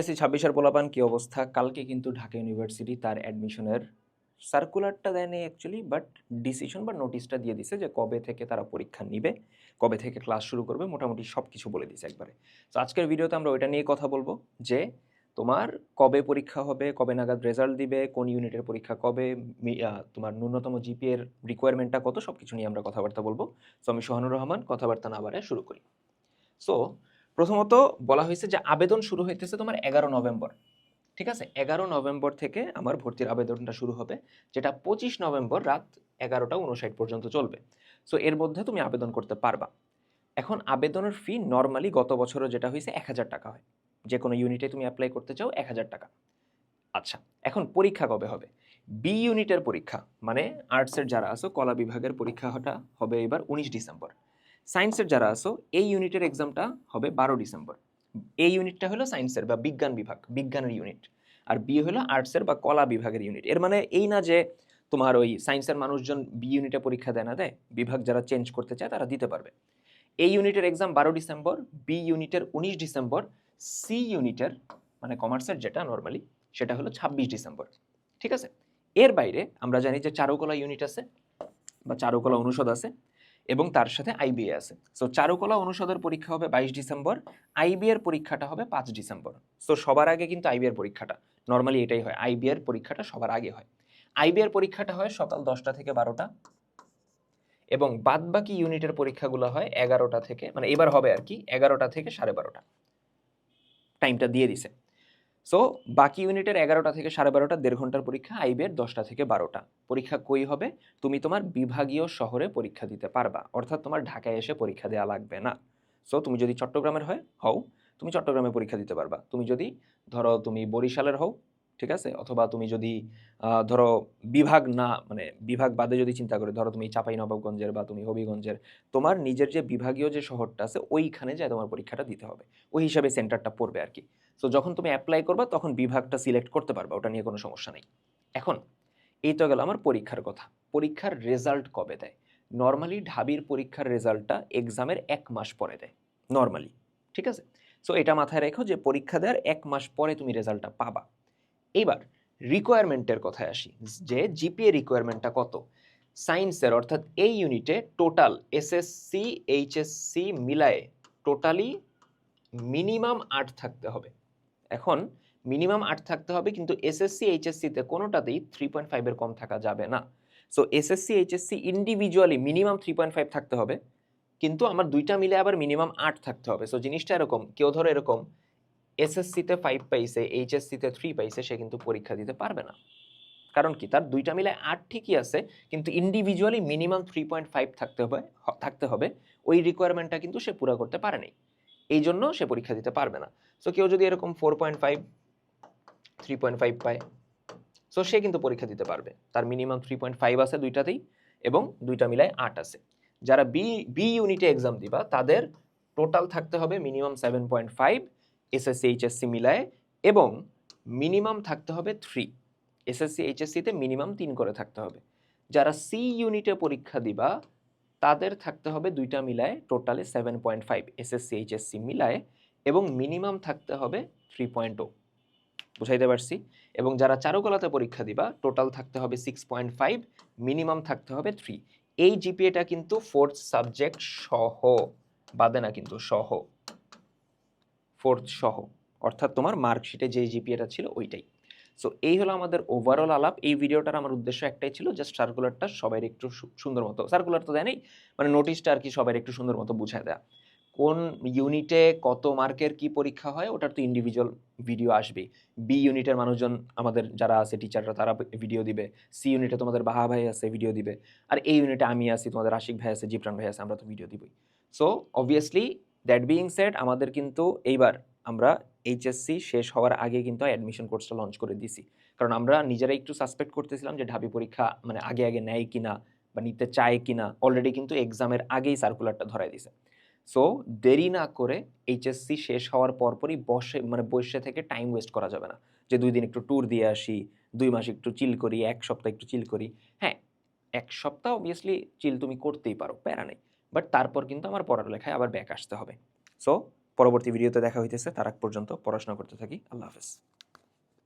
SSC 26 এর পোলাপান কি অবস্থা? কালকে কিন্তু ঢাকা ইউনিভার্সিটি তার অ্যাডমিশনের সার্কুলারটা দেয়নি অ্যাকচুয়ালি, বাট ডিসিশন বা নোটিশটা দিয়ে দিছে যে কবে থেকে তারা পরীক্ষা নিবে, কবে থেকে ক্লাস শুরু করবে, মোটামুটি সবকিছু বলে দিছে একবারে। তো আজকের ভিডিওতে আমরা ওইটা নিয়ে কথা বলবো যে তোমার কবে পরীক্ষা হবে, কবে নাগাদ রেজাল্ট দিবে, কোন ইউনিটের পরীক্ষা কবে, তোমার ন্যূনতম জিপিএ এর রিকোয়ারমেন্টটা কত, সবকিছু নিয়ে আমরা কথাবার্তা বলবো। সো আমি সোহানুর রহমান, কথাবার্তা না বাড়ায় শুরু করি। সো প্রথমত বলা হয়েছে যে আবেদন শুরু হইতেছে তোমার 11 নভেম্বর। ঠিক আছে, 11 নভেম্বর থেকে আমার ভর্তির আবেদনটা শুরু হবে, যেটা 25 নভেম্বর রাত 11টা 59 পর্যন্ত চলবে। সো এর মধ্যে তুমি আবেদন করতে পারবা। এখন আবেদনের ফি নর্মালি গত বছরও যেটা হয়েছে 1000 টাকা হয়। যে কোনো ইউনিটে তুমি অ্যাপ্লাই করতে চাও 1000 টাকা। আচ্ছা, এখন পরীক্ষা কবে হবে? বি ইউনিটের পরীক্ষা মানে আর্টসের যারা আছো, কলা বিভাগের পরীক্ষাটা হবে এবার 19 ডিসেম্বর। সায়েন্সের যারা আছো, এই ইউনিটের এক্সামটা হবে 12 ডিসেম্বর। এই ইউনিটটা হলো সায়েন্সের বা বিজ্ঞান বিভাগ, বিজ্ঞানের ইউনিট। আর বি হলো আর্টসের বা কলা বিভাগের ইউনিট। এর মানে এই না যে তোমার ওই সায়েন্সের মানুষজন বি ইউনিটে পরীক্ষা দেয় না, দেয়। বিভাগ যারা চেঞ্জ করতে চায় তারা দিতে পারবে। এই ইউনিটের এক্সাম 12 ডিসেম্বর, বি ইউনিটের 19 ডিসেম্বর, সি ইউনিটের মানে কমার্সের যেটা নর্মালি সেটা হলো 26 ডিসেম্বর। ঠিক আছে, এর বাইরে আমরা জানি যে চারুকলা ইউনিট আছে বা চারুকলা অনুষদ আছে এবং তার সাথে আইবিএ আছে। সো চারুকলা অনুষদের পরীক্ষা হবে 22 ডিসেম্বর, আইবিএর পরীক্ষাটা হবে 5 ডিসেম্বর। সো সবার আগে কিন্তু আইবিএর পরীক্ষাটা নর্মালি এটাই হয়, আইবিএর পরীক্ষাটা সবার আগে হয়। আইবিএর পরীক্ষাটা হয় সকাল 10টা থেকে 12টা এবং বাদবাকি ইউনিটের পরীক্ষাগুলো হয় 11টা থেকে, মানে এবার হবে আর কি 11টা থেকে 12:30। টাইমটা দিয়ে দিছে। সো বাকি ইউনিটের 11টা থেকে 12:30 1.5 ঘন্টার পরীক্ষা, আইবিএর 10টা থেকে 12টা। পরীক্ষা কই হবে? তুমি তোমার বিভাগীয় শহরে পরীক্ষা দিতে পারবা, অর্থাৎ তোমার ঢাকায় এসে পরীক্ষা দেওয়া লাগবে না। সো তুমি যদি চট্টগ্রামের হও, তুমি চট্টগ্রামে পরীক্ষা দিতে পারবা। তুমি যদি ধরো তুমি বরিশালের হও, ঠিক আছে, অথবা তুমি যদি ধরো বিভাগ না, মানে বিভাগ বাদে যদি চিন্তা করে, ধরো তুমি চাঁপাইনবাবগঞ্জের বা তুমি হবিগঞ্জের, তোমার নিজের যে বিভাগীয় যে শহরটা আছে ওইখানে যায় তোমার পরীক্ষাটা দিতে হবে। ওই হিসাবে সেন্টারটা পড়বে আর কি। সো যখন তুমি অ্যাপ্লাই করবা তখন বিভাগটা সিলেক্ট করতে পারবা, ওটা নিয়ে কোনো সমস্যা নেই। এখন এই তো গেল আমার পরীক্ষার কথা। পরীক্ষার রেজাল্ট কবে দেয়? নর্মালি ঢাবির পরীক্ষার রেজাল্টটা এক্সামের 1 মাস পরে দেয় নর্মালি। ঠিক আছে, সো এটা মাথায় রেখো যে পরীক্ষা দেওয়ার 1 মাস পরে তুমি রেজাল্টটা পাবা। এইবার রিকোয়ারমেন্টের কথায় আসি, যে জিপিএ রিকোয়ারমেন্টটা কত। সায়েন্সের অর্থাৎ এই ইউনিটে টোটাল এসএসসি এইচএসসি মিলায়ে টোটালি মিনিমাম 8 থাকতে হবে। এখন মিনিমাম 8 থাকতে হবে, কিন্তু এসএসসি এইচএসসিতে কোনোটাতেই 3.5 এর কম থাকা যাবে না। So SSC HSC individually minimum 3.5 থাকতে হবে, কিন্তু আমার দুইটা মিলে আবার মিনিমাম 8 থাকতে হবে। সো জিনিসটা এরকম, কেউ ধরো এরকম এসএসসিতে 5 পাইছে, এইচএসসিতে 3 পাইছে, সে কিন্তু পরীক্ষা দিতে পারবে না। কারণ কি, তার দুইটা মিলে 8 ঠিকই আছে, কিন্তু ইন্ডিভিজুয়ালি মিনিমাম 3.5 থাকতে হবে। ওই রিকোয়ারমেন্টটা কিন্তু সে পুরো করতে পারে নাই, এই জন্য সে পরীক্ষা দিতে পারবে না। সো কেউ যদি এরকম 4.5 3.5 পায়, সো সে কিন্তু পরীক্ষা দিতে পারবে। তার মিনিমাম 3.5 আছে দুইটাতেই এবং দুইটা মিলায় 8 আছে। যারা বি বি ইউনিটে এক্সাম দিবা তাদের টোটাল থাকতে হবে মিনিমাম 7.5 এসএসসি এইচএসসি মিলায়, এবং মিনিমাম থাকতে হবে 3। এসএসসি এইচএসসিতে মিনিমাম 3 করে থাকতে হবে। যারা সি ইউনিটে পরীক্ষা দিবা তাদের থাকতে হবে দুইটা মিলায় টোটালে 7.5 এসএসসি এইচএসসি মিলায়, এবং মিনিমাম থাকতে হবে 3.0। বুঝাইতে পারছি? এবং যারা চারুকলাতে পরীক্ষা দিবা টোটাল থাকতে হবে 6.5, মিনিমাম থাকতে হবে 3। এই জিপিএটা কিন্তু ফোর্থ সাবজেক্ট সহ, বাদে না কিন্তু, সহ, ফোর্থ সহ, অর্থাৎ তোমার মার্কশিটে যে জিপিএটা ছিল ওইটাই। সো এই হলো আমাদের ওভারঅল আলাপ। এই ভিডিওটার আমার উদ্দেশ্য একটাই ছিল, জাস্ট সার্কুলারটা সবাই একটু সুন্দর মতো, সার্কুলার তো দেয় নাই, মানে নোটিশটা আর কি সবাই একটু সুন্দর মতো বুঝায় দেয়া। কোন ইউনিটে কত মার্কের কি পরীক্ষা হয় ওটার তো ইন্ডিভিজুয়াল ভিডিও আসবেই। বি ইউনিটের মানুষজন আমাদের যারা আছে টিচাররা তারা ভিডিও দিবে, সি ইউনিটে তোমাদের বাহা ভাই আছে ভিডিও দিবে, আর এই ইউনিটে আমি আছি, তোমাদের আশিক ভাই আছে, জিপ্রান ভাই আছে, আমরা তো ভিডিও দিবই। So obviously that being said, আমাদের কিন্তু এইবার আমরা এইচএসসি শেষ হওয়ার আগে কিন্তু অ্যাডমিশন কোর্সটা লঞ্চ করে দিছি। কারণ আমরা নিজেরাই একটু সাসপেক্ট করতেছিলাম যে ঢাবি পরীক্ষা মানে আগে আগে নেয় কিনা বা নিতে চায় কিনা। অলরেডি কিন্তু এক্সামের আগেই সার্কুলারটা ধরাই দিছে। সো দেরি না করে এইচএসসি শেষ হওয়ার পরপরই বসে থেকে টাইম ওয়েস্ট করা যাবে না, যে 2 দিন একটু ট্যুর দিয়ে আসি, 2 মাস একটু চিল করি, 1 সপ্তাহ একটু চিল করি। হ্যাঁ, 1 সপ্তাহ অবভিয়াসলি চিল তুমি করতেই পারো, প্যারা নেই। বাট তারপর কিন্তু আমার পড়ালেখায় আবার ব্যাক আসতে হবে। সো পরবর্তী ভিডিওতে দেখা হইতেছে। তার আগ পর্যন্ত পড়াশোনা করতে থাকি। আল্লাহ হাফেজ।